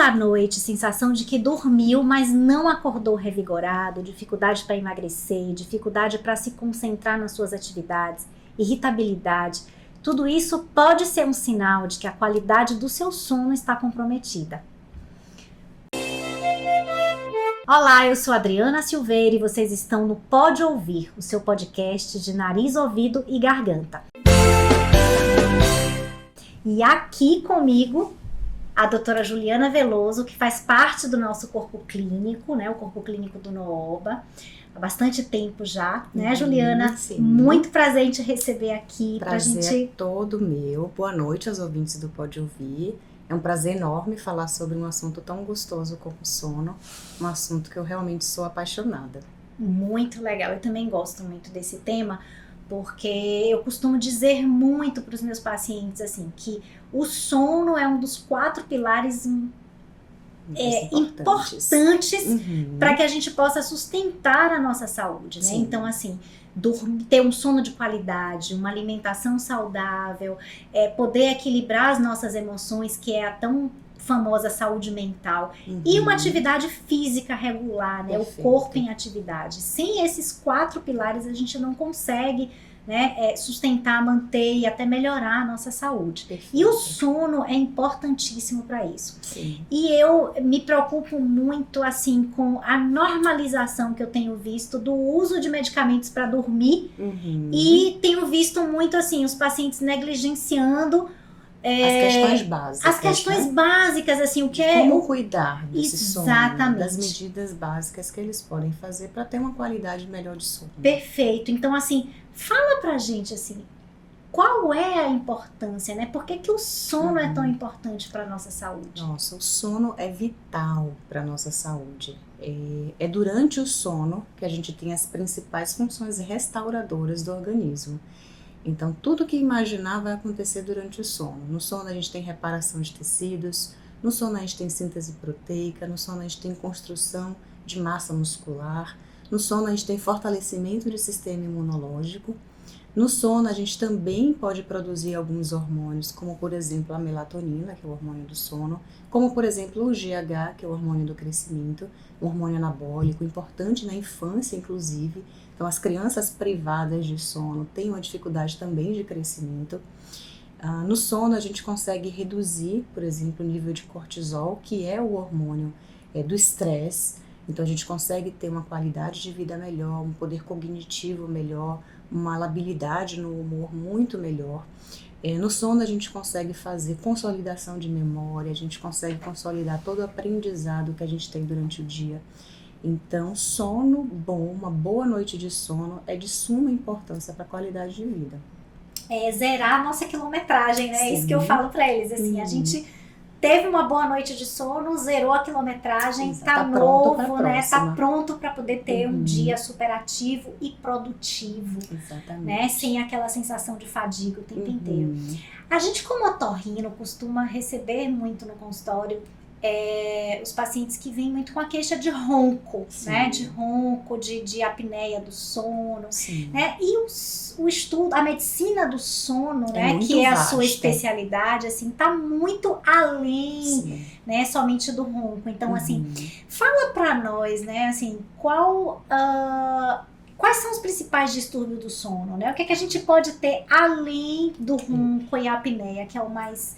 à noite, sensação de que dormiu, mas não acordou revigorado, dificuldade para emagrecer, dificuldade para se concentrar nas suas atividades, irritabilidade, tudo isso pode ser um sinal de que a qualidade do seu sono está comprometida. Olá, eu sou Adriana Silveira e vocês estão no Pode Ouvir, o seu podcast de nariz, ouvido e garganta. E aqui comigo a doutora Juliana Veloso, que faz parte do nosso corpo clínico, né? O corpo clínico do Nooba, há bastante tempo já, né, Juliana? Sim. Muito prazer em te receber aqui. Prazer é todo meu. Boa noite aos ouvintes do Pode Ouvir. É um prazer enorme falar sobre um assunto tão gostoso como o sono, um assunto que eu realmente sou apaixonada. Muito legal, eu também gosto muito desse tema, porque eu costumo dizer muito para os meus pacientes assim, que o sono é um dos 4 pilares importantes para que a gente possa sustentar a nossa saúde, né? Sim. Então, assim, ter um sono de qualidade, uma alimentação saudável, poder equilibrar as nossas emoções, que é a tão famosa saúde mental, e uma atividade física regular, né? Perfeito. O corpo em atividade. Sem esses 4 pilares, a gente não consegue, né, sustentar, manter e até melhorar a nossa saúde. Perfeito. E o sono é importantíssimo para isso. Sim. E eu me preocupo muito assim com a normalização que eu tenho visto do uso de medicamentos para dormir, e tenho visto muito assim os pacientes negligenciando as questões básicas, assim, o que como cuidar desse Exatamente. sono, das medidas básicas que eles podem fazer para ter uma qualidade melhor de sono. Perfeito. Então, assim, fala pra gente, assim, qual é a importância, né? Por que o sono é tão importante para nossa saúde? Nossa, o sono é vital para nossa saúde. É durante o sono que a gente tem as principais funções restauradoras do organismo. Então, tudo que imaginar vai acontecer durante o sono. No sono a gente tem reparação de tecidos, no sono a gente tem síntese proteica, no sono a gente tem construção de massa muscular, no sono a gente tem fortalecimento do sistema imunológico. No sono a gente também pode produzir alguns hormônios, como por exemplo a melatonina, que é o hormônio do sono, como por exemplo o GH, que é o hormônio do crescimento, um hormônio anabólico, importante na infância inclusive. Então as crianças privadas de sono têm uma dificuldade também de crescimento. No sono a gente consegue reduzir, por exemplo, o nível de cortisol, que é o hormônio do estresse. Então a gente consegue ter uma qualidade de vida melhor, um poder cognitivo melhor, uma labilidade no humor muito melhor. No sono a gente consegue fazer consolidação de memória, a gente consegue consolidar todo o aprendizado que a gente tem durante o dia. Então, sono bom, uma boa noite de sono é de suma importância para a qualidade de vida. Zerar a nossa quilometragem, né? Sim. É isso que eu falo para eles, assim, a gente teve uma boa noite de sono, zerou a quilometragem, tá novo, né? Tá pronto para poder ter um dia superativo e produtivo. Exatamente. Né? Sem aquela sensação de fadiga o tempo inteiro. A gente, como otorrino, costuma receber muito no consultório os pacientes que vêm muito com a queixa de ronco, né? De ronco, de apneia do sono, né? E o estudo, a medicina do sono, né? Que é a sua especialidade, assim, tá muito além, né? Somente do ronco. Então, assim, fala pra nós, né? Assim, quais são os principais distúrbios do sono, né? O que a gente pode ter além do ronco e a apneia, que é o mais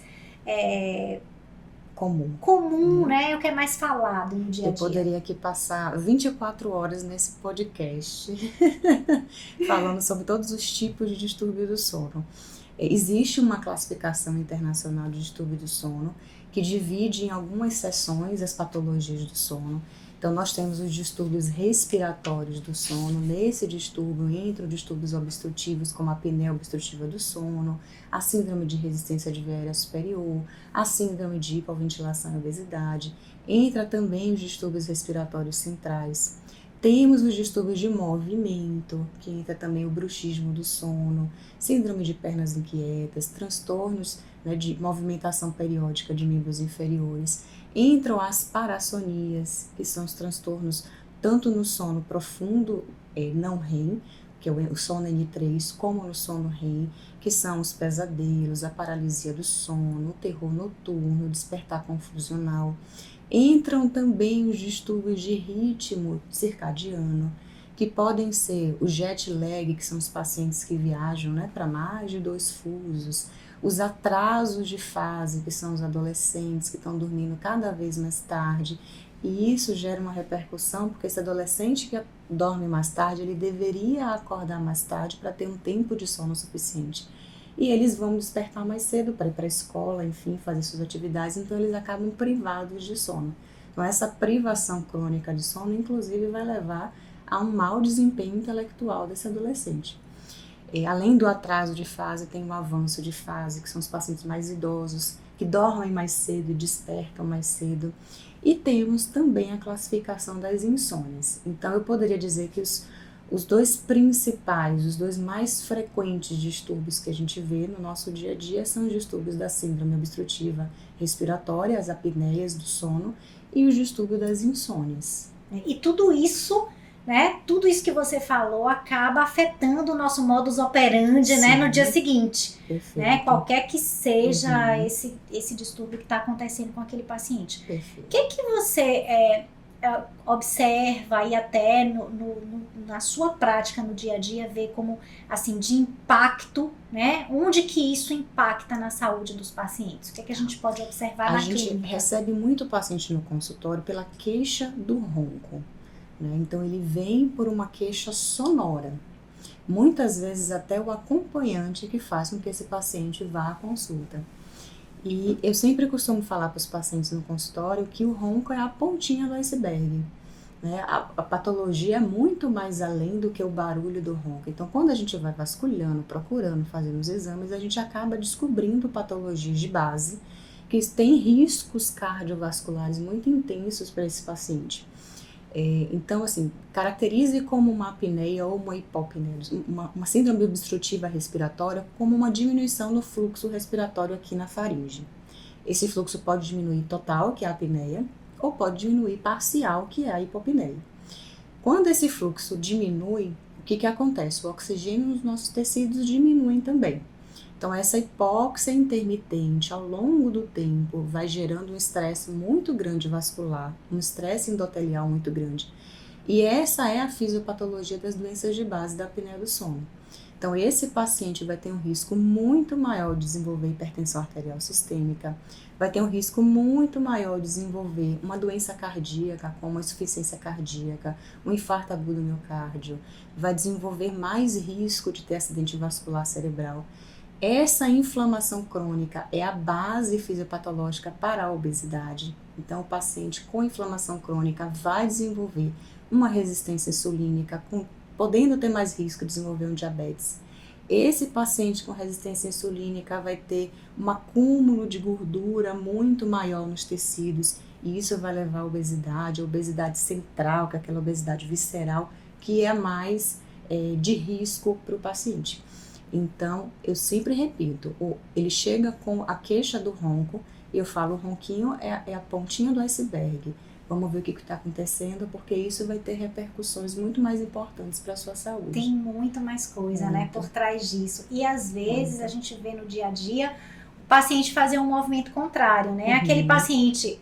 comum, né? O que é mais falado no dia a dia. Eu poderia aqui passar 24 horas nesse podcast falando sobre todos os tipos de distúrbio do sono. Existe uma classificação internacional de distúrbio do sono que divide em algumas seções as patologias do sono. Então, nós temos os distúrbios respiratórios do sono. Nesse distúrbio entram distúrbios obstrutivos, como a apneia obstrutiva do sono, a síndrome de resistência adverbia superior, a síndrome de hipoventilação e obesidade. Entra também os distúrbios respiratórios centrais. Temos os distúrbios de movimento, que entra também o bruxismo do sono, síndrome de pernas inquietas, transtornos, né, de movimentação periódica de membros inferiores. Entram as parassonias, que são os transtornos tanto no sono profundo, não REM, que é o sono N3, como no sono REM, que são os pesadelos, a paralisia do sono, o terror noturno, o despertar confusional. Entram também os distúrbios de ritmo circadiano, que podem ser o jet lag, que são os pacientes que viajam, né, para mais de 2 fusos, os atrasos de fase, que são os adolescentes que estão dormindo cada vez mais tarde, e isso gera uma repercussão, porque esse adolescente que dorme mais tarde, ele deveria acordar mais tarde para ter um tempo de sono suficiente. E eles vão despertar mais cedo para ir para a escola, enfim, fazer suas atividades, então eles acabam privados de sono. Então essa privação crônica de sono, inclusive, vai levar a um mau desempenho intelectual desse adolescente. E, além do atraso de fase, tem o avanço de fase, que são os pacientes mais idosos, que dormem mais cedo e despertam mais cedo. E temos também a classificação das insônias. Então, eu poderia dizer que os dois principais, os dois mais frequentes distúrbios que a gente vê no nosso dia a dia são os distúrbios da síndrome obstrutiva respiratória, as apneias do sono, e os distúrbios das insônias. E tudo isso, né? Tudo isso que você falou acaba afetando o nosso modus operandi, né, no dia seguinte. Perfeito. Né? Qualquer que seja esse distúrbio que está acontecendo com aquele paciente. Perfeito. O que você observa e até na sua prática no dia a dia vê como assim de impacto, né? Onde que isso impacta na saúde dos pacientes? O que a gente pode observar na clínica? A gente recebe muito paciente no consultório pela queixa do ronco. Né? Então ele vem por uma queixa sonora. Muitas vezes até o acompanhante que faz com que esse paciente vá à consulta. E eu sempre costumo falar para os pacientes no consultório que o ronco é a pontinha do iceberg. Né? A patologia é muito mais além do que o barulho do ronco. Então, quando a gente vai vasculhando, procurando, fazendo os exames, a gente acaba descobrindo patologias de base que têm riscos cardiovasculares muito intensos para esse paciente. Então, assim, caracterize como uma apneia ou uma hipopneia, uma síndrome obstrutiva respiratória, como uma diminuição no fluxo respiratório aqui na faringe. Esse fluxo pode diminuir total, que é a apneia, ou pode diminuir parcial, que é a hipopneia. Quando esse fluxo diminui, o que acontece? O oxigênio nos nossos tecidos diminui também. Então, essa hipóxia intermitente ao longo do tempo vai gerando um estresse muito grande vascular, um estresse endotelial muito grande. E essa é a fisiopatologia das doenças de base da apneia do sono. Então, esse paciente vai ter um risco muito maior de desenvolver hipertensão arterial sistêmica, vai ter um risco muito maior de desenvolver uma doença cardíaca, como a insuficiência cardíaca, um infarto agudo do miocárdio, vai desenvolver mais risco de ter acidente vascular cerebral. Essa inflamação crônica é a base fisiopatológica para a obesidade. Então, o paciente com inflamação crônica vai desenvolver uma resistência insulínica, podendo ter mais risco de desenvolver um diabetes. Esse paciente com resistência insulínica vai ter um acúmulo de gordura muito maior nos tecidos, e isso vai levar à obesidade, a obesidade central, que é aquela obesidade visceral, que é a mais de risco para o paciente. Então, eu sempre repito, ele chega com a queixa do ronco, e eu falo, o ronquinho é a pontinha do iceberg. Vamos ver o que está acontecendo, porque isso vai ter repercussões muito mais importantes para a sua saúde. Tem muito mais coisa, né, por trás disso. E às vezes a gente vê no dia a dia o paciente fazer um movimento contrário, né? Aquele paciente,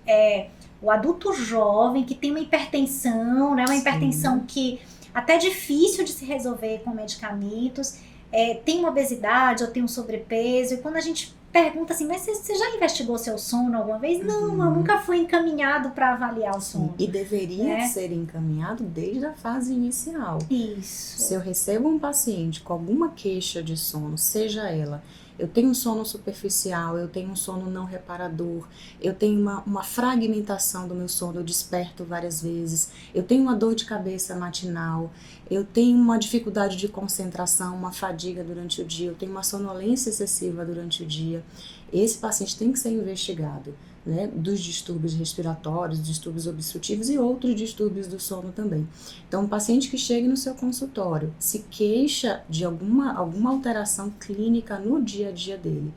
o adulto jovem que tem uma hipertensão, né? Uma hipertensão que até é difícil de se resolver com medicamentos, tem uma obesidade ou tem um sobrepeso, e quando a gente pergunta assim, mas você já investigou seu sono alguma vez? Não, eu nunca fui encaminhado para avaliar o sono. E deveria ser encaminhado desde a fase inicial. Isso. Se eu recebo um paciente com alguma queixa de sono, seja ela, eu tenho um sono superficial, eu tenho um sono não reparador, eu tenho uma fragmentação do meu sono, eu desperto várias vezes, eu tenho uma dor de cabeça matinal, eu tenho uma dificuldade de concentração, uma fadiga durante o dia, eu tenho uma sonolência excessiva durante o dia, esse paciente tem que ser investigado, né, dos distúrbios respiratórios, distúrbios obstrutivos e outros distúrbios do sono também. Então, um paciente que chega no seu consultório se queixa de alguma alteração clínica no dia a dia dele,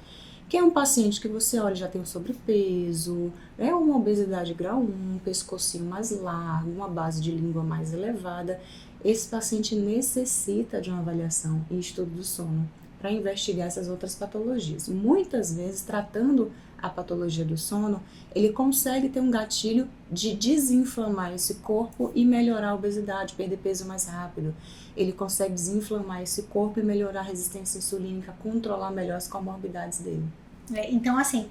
que é um paciente que você olha já tem um sobrepeso, uma obesidade grau 1, um pescocinho mais largo, uma base de língua mais elevada, esse paciente necessita de uma avaliação e estudo do sono para investigar essas outras patologias. Muitas vezes, tratando a patologia do sono, ele consegue ter um gatilho de desinflamar esse corpo e melhorar a obesidade, perder peso mais rápido. Ele consegue desinflamar esse corpo e melhorar a resistência insulínica, controlar melhor as comorbidades dele. Então, assim,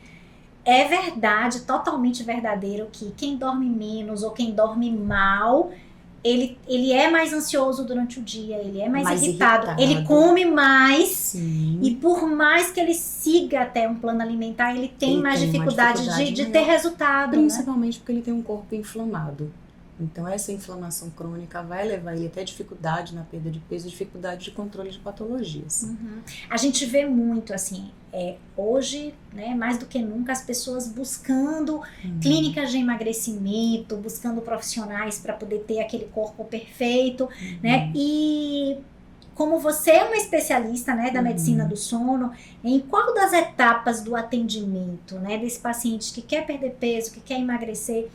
é verdade, totalmente verdadeiro que quem dorme menos ou quem dorme mal, ele é mais ansioso durante o dia, ele é mais irritado, ele come mais. Sim. E por mais que ele siga até um plano alimentar, ele tem mais dificuldade de ter resultado. Principalmente porque ele tem um corpo inflamado. Então essa inflamação crônica vai levar ele até dificuldade na perda de peso, dificuldade de controle de patologias. A gente vê muito assim, hoje, né, mais do que nunca, as pessoas buscando clínicas de emagrecimento, buscando profissionais para poder ter aquele corpo perfeito, né? E como você é uma especialista, né, da medicina do sono, em qual das etapas do atendimento, né, desse paciente que quer perder peso, que quer emagrecer,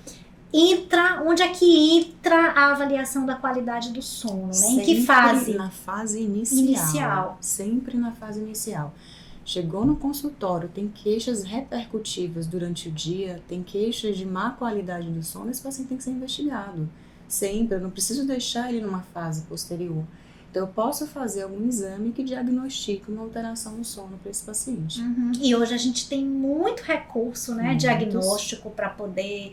onde é que entra a avaliação da qualidade do sono, né? Em que fase? Na fase inicial. Sempre na fase inicial. Chegou no consultório, tem queixas repercutivas durante o dia, tem queixas de má qualidade do sono, esse paciente tem que ser investigado. Sempre, eu não preciso deixar ele numa fase posterior. Então, eu posso fazer algum exame que diagnostique uma alteração no sono para esse paciente. E hoje a gente tem muito recurso, né, diagnóstico para poder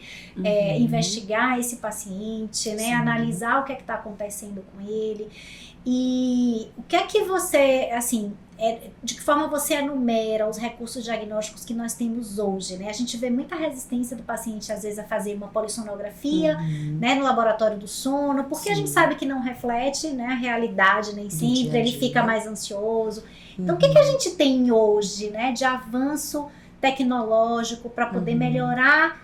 investigar esse paciente, né, analisar o que é que está acontecendo com ele. E o que é que você, assim, de que forma você enumera os recursos diagnósticos que nós temos hoje, né? A gente vê muita resistência do paciente, às vezes, a fazer uma polissonografia, né, no laboratório do sono, porque a gente sabe que não reflete, né, a realidade nem sempre, ele fica mais ansioso. Então, o que a gente tem hoje, né, de avanço tecnológico para poder melhorar,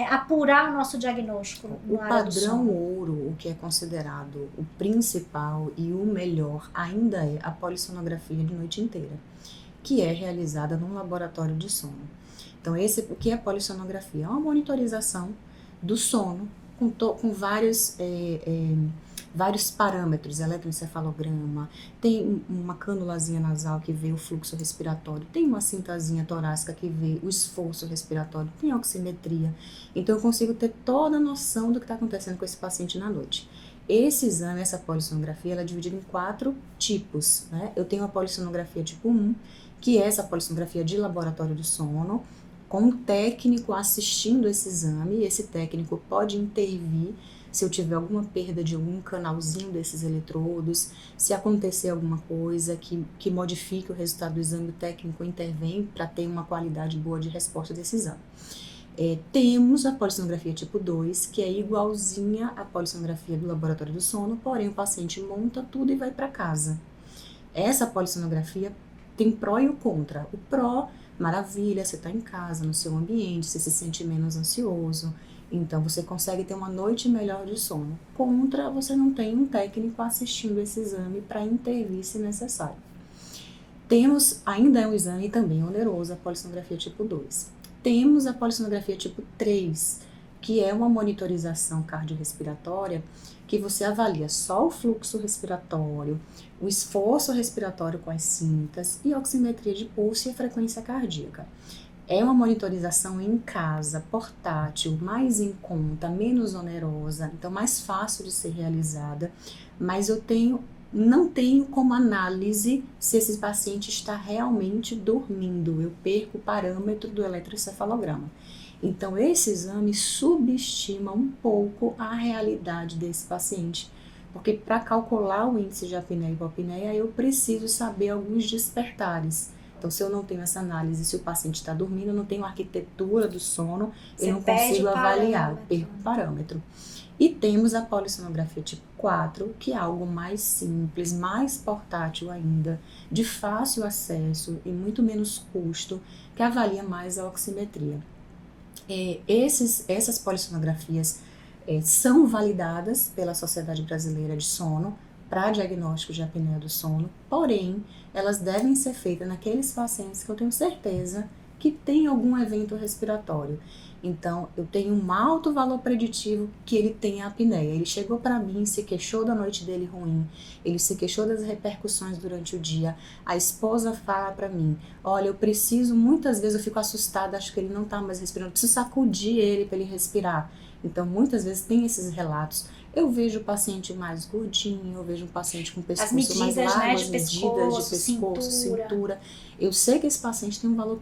apurar o nosso diagnóstico no padrão ouro, o que é considerado o principal e o melhor ainda é a polissonografia de noite inteira, que é realizada num laboratório de sono. Então, o que é polissonografia? É uma monitorização do sono com vários parâmetros, eletroencefalograma, tem uma canulazinha nasal que vê o fluxo respiratório, tem uma cintazinha torácica que vê o esforço respiratório, tem oximetria. Então eu consigo ter toda a noção do que está acontecendo com esse paciente na noite. Esse exame, essa polissonografia, ela é dividida em 4 tipos, né? Eu tenho a polissonografia tipo 1, que é essa polissonografia de laboratório do sono, com um técnico assistindo esse exame, esse técnico pode intervir se eu tiver alguma perda de algum canalzinho desses eletrodos, se acontecer alguma coisa que modifique o resultado do exame, o técnico intervém para ter uma qualidade boa de resposta desse exame. Temos a polissonografia tipo 2, que é igualzinha à polissonografia do laboratório do sono, porém o paciente monta tudo e vai para casa. Essa polissonografia tem pró e o contra. O pró, maravilha, você está em casa, no seu ambiente, você se sente menos ansioso, então você consegue ter uma noite melhor de sono. Contra, você não tem um técnico assistindo esse exame para intervir se necessário. Temos, ainda é um exame também oneroso, a polissonografia tipo 2. Temos a polissonografia tipo 3, que é uma monitorização cardiorrespiratória que você avalia só o fluxo respiratório, o esforço respiratório com as cintas e a oximetria de pulso e a frequência cardíaca. É uma monitorização em casa, portátil, mais em conta, menos onerosa, então mais fácil de ser realizada, mas não tenho como análise se esse paciente está realmente dormindo. Eu perco o parâmetro do eletroencefalograma. Então, esse exame subestima um pouco a realidade desse paciente, porque para calcular o índice de apneia e hipopneia, eu preciso saber alguns despertares. Então, se eu não tenho essa análise, se o paciente está dormindo, eu não tenho a arquitetura do sono, eu não consigo avaliar, perco o parâmetro. E temos a polissonografia tipo 4, que é algo mais simples, mais portátil ainda, de fácil acesso e muito menos custo, que avalia mais a oximetria. Essas polissonografias são validadas pela Sociedade Brasileira de Sono para diagnóstico de apneia do sono, porém, elas devem ser feitas naqueles pacientes que eu tenho certeza que tem algum evento respiratório. Então, eu tenho um alto valor preditivo que ele tem a apneia. Ele chegou para mim, se queixou da noite dele ruim, ele se queixou das repercussões durante o dia. A esposa fala para mim, olha, eu preciso, muitas vezes eu fico assustada, acho que ele não está mais respirando, eu preciso sacudir ele para ele respirar. Então, muitas vezes tem esses relatos. Eu vejo o paciente mais gordinho, eu vejo um paciente com pescoço mais largo, né, as medidas de pescoço, cintura. Eu sei que esse paciente tem um valor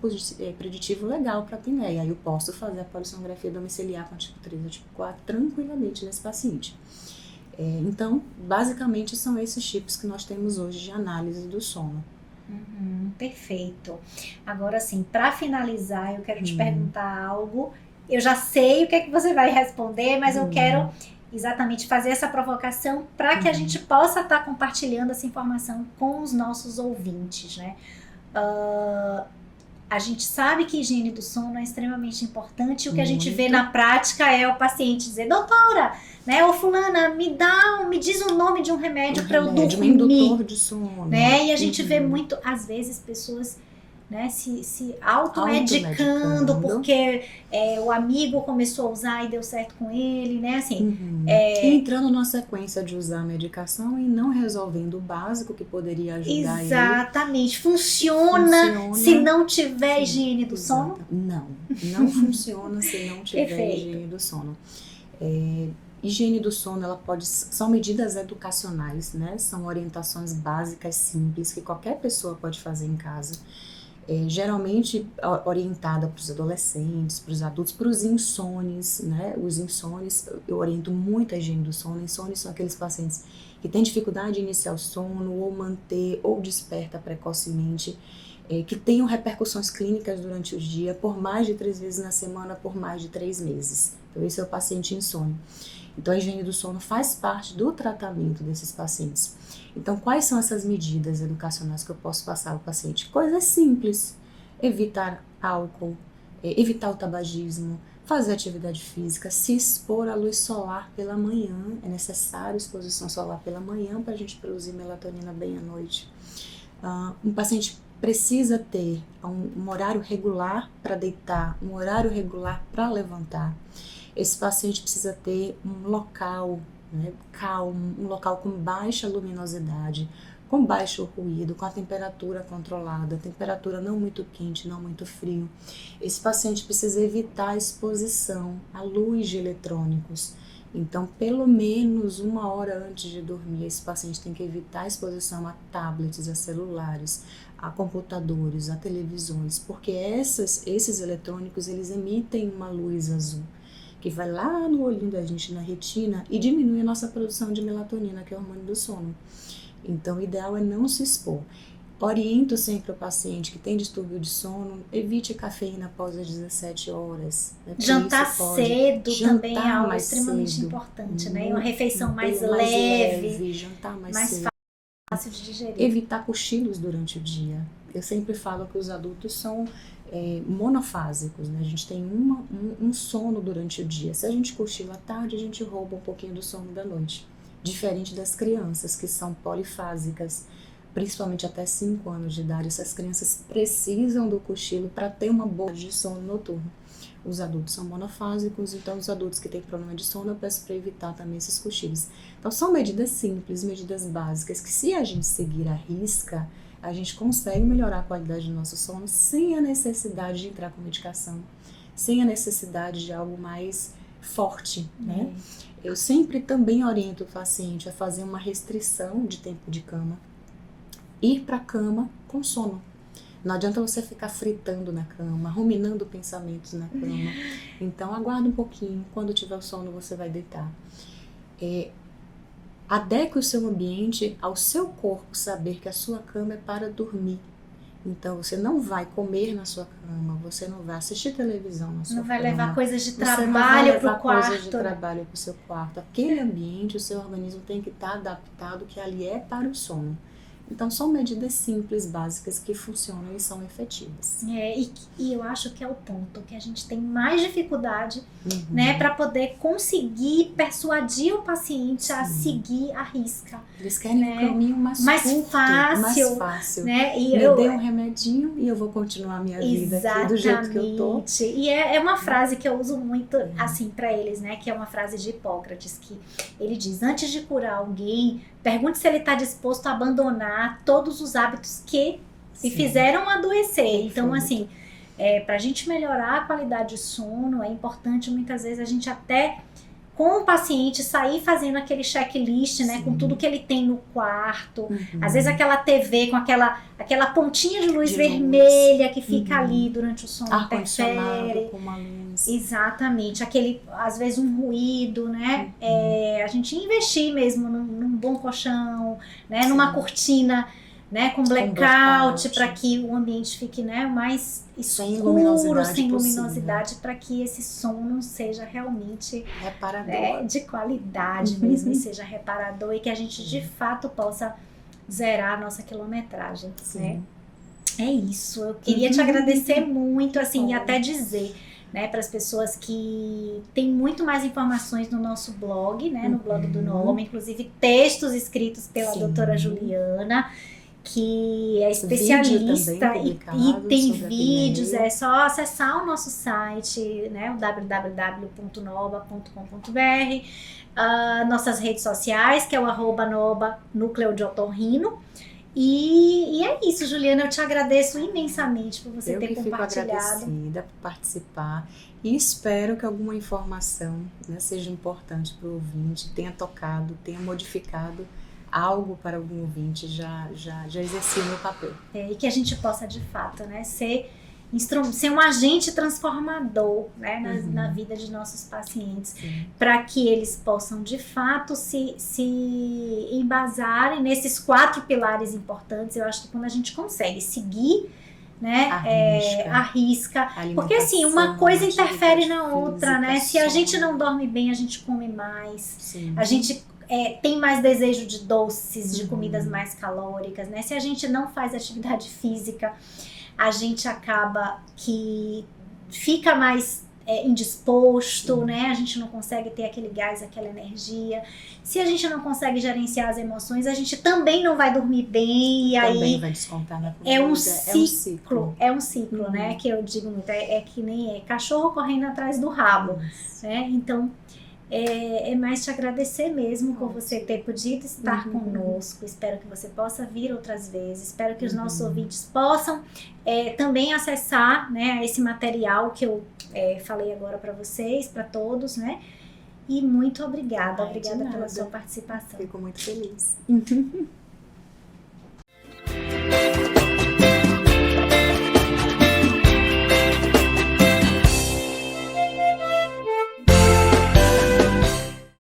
preditivo legal para a apneia. Aí eu posso fazer a polissonografia domiciliar com tipo 3 ou tipo 4 tranquilamente nesse paciente. Então, basicamente, são esses tipos que nós temos hoje de análise do sono. Perfeito. Agora, assim, para finalizar, eu quero te perguntar algo. Eu já sei o que é que você vai responder, mas eu quero exatamente fazer essa provocação para que a gente possa estar compartilhando essa informação com os nossos ouvintes, né? A gente sabe que higiene do sono é extremamente importante e o que a gente vê na prática é o paciente dizer, doutora, né, ou fulana, me diz o nome de um remédio para eu dormir. Um indutor de sono. Né? E a gente vê muito, às vezes, pessoas, né, se automedicando porque o amigo começou a usar e deu certo com ele, né? Assim, entrando numa sequência de usar a medicação e não resolvendo o básico que poderia ajudar ele. Exatamente. Funciona se não tiver higiene do sono? Não funciona se não tiver higiene do sono. Higiene do sono, são medidas educacionais, né? São orientações básicas, simples, que qualquer pessoa pode fazer em casa. Geralmente orientada para os adolescentes, para os adultos, para os insones, né? Os insones, eu oriento muito a higiene do sono. Insones são aqueles pacientes que têm dificuldade de iniciar o sono, ou manter, ou desperta precocemente, que tenham repercussões clínicas durante o dia, por mais de 3 vezes na semana, por mais de 3 meses. Então, esse é o paciente insônia. Então, a higiene do sono faz parte do tratamento desses pacientes. Então, quais são essas medidas educacionais que eu posso passar ao paciente? Coisas simples, evitar álcool, evitar o tabagismo, fazer atividade física, se expor à luz solar pela manhã, é necessário exposição solar pela manhã para a gente produzir melatonina bem à noite. Um paciente precisa ter um horário regular para deitar, um horário regular para levantar. Esse paciente precisa ter um local, né, calmo, um local com baixa luminosidade, com baixo ruído, com a temperatura controlada, temperatura não muito quente, não muito frio. Esse paciente precisa evitar a exposição à luz de eletrônicos. Então, pelo menos 1 hora antes de dormir, esse paciente tem que evitar a exposição a tablets, a celulares, a computadores, a televisões, porque esses eletrônicos, eles emitem uma luz azul, que vai lá no olhinho da gente, na retina, e diminui a nossa produção de melatonina, que é o hormônio do sono. Então, o ideal é não se expor. Oriento sempre o paciente que tem distúrbio de sono, evite cafeína após as 17 horas. Né? Jantar cedo também é algo extremamente importante, né? Uma refeição mais leve, jantar mais cedo, fácil de digerir. Evitar cochilos durante o dia. Eu sempre falo que os adultos são monofásicos, né? A gente tem um sono durante o dia. Se a gente cochila à tarde, a gente rouba um pouquinho do sono da noite. Diferente das crianças, que são polifásicas, principalmente até 5 anos de idade. Essas crianças precisam do cochilo para ter uma boa de sono noturno. Os adultos são monofásicos, então os adultos que têm problema de sono, eu peço para evitar também esses cochilos. Então são medidas simples, medidas básicas, que se a gente seguir à risca, a gente consegue melhorar a qualidade do nosso sono sem a necessidade de entrar com medicação, sem a necessidade de algo mais forte, né? Eu sempre também oriento o paciente a fazer uma restrição de tempo de cama, ir para a cama com sono. Não adianta você ficar fritando na cama, ruminando pensamentos na cama. Então, aguarda um pouquinho. Quando tiver o sono, você vai deitar. Adeque o seu ambiente ao seu corpo saber que a sua cama é para dormir. Então, você não vai comer na sua cama, você não vai assistir televisão na sua cama. Não vai levar coisas de trabalho para o quarto. Você não vai levar coisas de trabalho para o seu quarto. Aquele ambiente, o seu organismo tem que estar adaptado, que ali é para o sono. Então, são medidas simples, básicas, que funcionam e são efetivas. E eu acho que é o ponto que a gente tem mais dificuldade, né, para poder conseguir persuadir o paciente a seguir a risca. Eles querem um caminho mais curto, fácil, mais fácil. Né? Me dê um remédio remedinho e eu vou continuar a minha vida aqui do jeito que eu tô. E é uma frase que eu uso muito, assim, para eles, né? Que é uma frase de Hipócrates, que ele diz: antes de curar alguém, pergunte se ele está disposto a abandonar todos os hábitos que me fizeram adoecer. Então, assim, para a gente melhorar a qualidade de sono, é importante muitas vezes a gente até, com o paciente, sair fazendo aquele checklist, né, com tudo que ele tem no quarto. Às vezes aquela TV com aquela pontinha de luz vermelha que fica ali durante o sono, ar-condicionado com uma luz. Exatamente, às vezes um ruído, né? A gente investir mesmo num bom colchão, né, numa cortina, né, com blackout, para que o ambiente fique, né, mais escuro, sem luminosidade, para que esse sono seja realmente reparador, né, de qualidade mesmo, e seja reparador, e que a gente de fato possa zerar a nossa quilometragem, né? É isso, eu queria te agradecer muito, assim, e até dizer, né, para as pessoas que tem muito mais informações no nosso blog, né, no blog do Noma, inclusive textos escritos pela doutora Juliana, que é especialista e tem vídeos, é só acessar o nosso site, né, o www.noba.com.br, nossas redes sociais, que é o @noba núcleo de otorrino. E é isso, Juliana, eu te agradeço imensamente por você ter compartilhado. Eu fico agradecida por participar e espero que alguma informação, né, seja importante para o ouvinte, tenha tocado, tenha modificado algo para algum ouvinte, já exerci o meu papel. E que a gente possa, de fato, né, ser um agente transformador, né, na vida de nossos pacientes, para que eles possam, de fato, se embasarem nesses 4 pilares importantes. Eu acho que quando a gente consegue seguir, né, a risca, porque assim, uma coisa interfere na outra, né? Se a gente não dorme bem, a gente come mais, a gente tem mais desejo de doces, de comidas mais calóricas, né? Se a gente não faz atividade física, a gente acaba que fica mais indisposto, né? A gente não consegue ter aquele gás, aquela energia. Se a gente não consegue gerenciar as emoções, a gente também não vai dormir bem, e aí vai descontar na comida. É um ciclo, né? Que eu digo muito, que nem cachorro correndo atrás do rabo, né? Então, é mais te agradecer mesmo por você ter podido estar conosco. Espero que você possa vir outras vezes. Espero que os nossos ouvintes possam também acessar, né, esse material que eu falei agora para vocês, para todos, né? E muito obrigada. Obrigada pela sua participação. Fico muito feliz.